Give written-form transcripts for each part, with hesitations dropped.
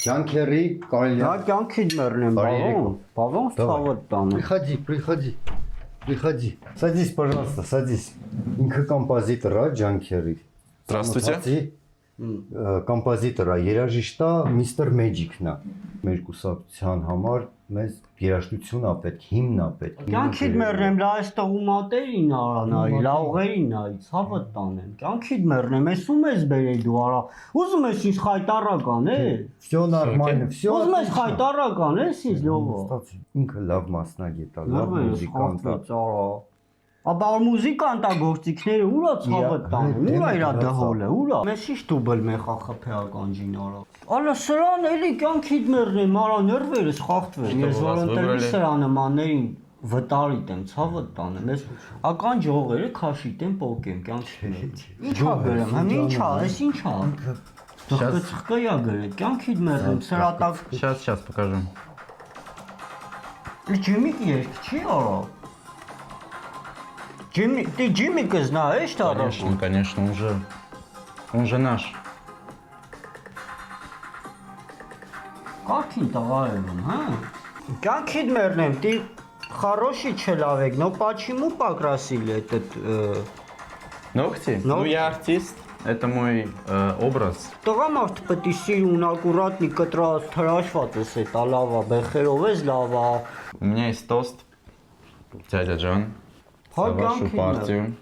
Ջանքերի կարելի Я կյանքից մեռնեմ, բաղոն ցավդ տանը։ Приходи. Садись, пожалуйста, садись. Ինքը կոմպոզիտոր է Ջանքերի։ Здравствуйте. Կոմպոզիտոր է, երաժիշտ է, Mr. Magic-ն է։ Մեր կուսակցության համար մեզ երաժշտություն է պետք, հիմն է պետք։ Կյանքից մեռնեմ, լա այստեղ ու մատերին արանայի, լա ուղերին նայի, ցավդ տանեմ։ Կյանքից մեռնեմ, ես ում ես բերել դու արա։ Ուզում ես ինձ խայտարական է։ Всё нормально, всё։ Ուզում ես խայտարական ես ինձ լովը։ Ինքը լավ մասնագետ է, լավ մուզիկանտ է։ Աբա մուզիկանտ է գործիքները ուրա ցավդ տանեմ, ուրա իրա դհոլը, ուրա։ Մեզ ի՞նչ դուբլ մեխախփեական ջին արա։ Ալա սրան էլի կյանքից մեռնեմ, արա ներվերս խախտվեն։ Ես որ ընտրվի սրանմաններին վտարիտ եմ, ցավդ տանեմ։ Ես ական ջողերը քաշիտեմ պոկեմ կյանքից։ Ինչա գրեմ, հա ինչա, էս ինչա։ Ծխկա գրել, կյանքից մեռնեմ, սրատակ։ Сейчас покажу. Ջիմիկ երգ չի արա։ Ты Джиммика знаешь, что? Конечно, он же наш. Как он товарищ, а? Кянкид мернем, ты хороший человек, но почему покрасили этот... Ногти? Ну, я артист, это мой образ. Տղամարդ պետք է սիրուն, ակուրատնի կտրած, թրաշված ես էտ, լավա, բեխերով ես լավա։ У меня есть тост, дядя Джон. За вашу партию,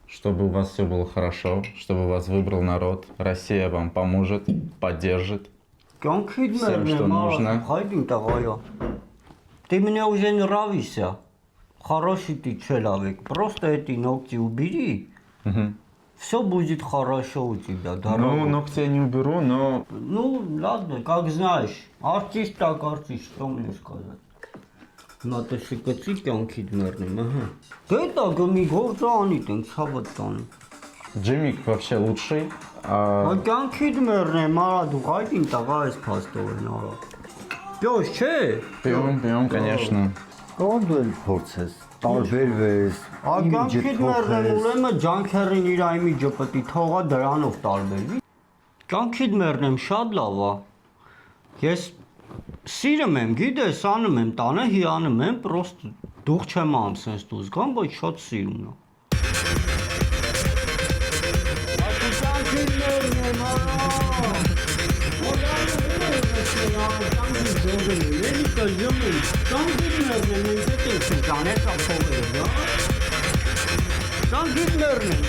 чтобы у вас все было хорошо, чтобы вас выбрал народ, Россия вам поможет, поддержит. Всем, что нужно. Ты меня уже нравишься. Хороший ты человек. Просто эти ногти убери. Все будет хорошо у тебя, дорогой. Ну, ногти я не уберу, но... Ну, ладно, как знаешь. Артист так артист, что мне сказать. Надо шикаться кянքից մեռնեմ, ահա։ Դե դա գմի գործանիտ ենք ցավդ տան։ Джиммик вообще лучший. Հա կյանքից մեռնեմ, արա դու հայտին տղա ես փաստորեն արա։ Պյոս չէ։ Пьем, конечно. Ոնց էլ փորձես, տարբերվես։ Հա կյանքից մեռնեմ, ուրեմն ջանքերին իր այմիջը պետք է թողա դրանով տարբերվի։ Կյանքից մեռնեմ, շատ լավ է։ Ես Սիրում եմ, գիտես, անում եմ, տանը հիանում եմ, պրոստ դուղ չեմ անում սենց դուզ գամ, բայց շատ սիրում է։ Կյանքից մեռնեմ,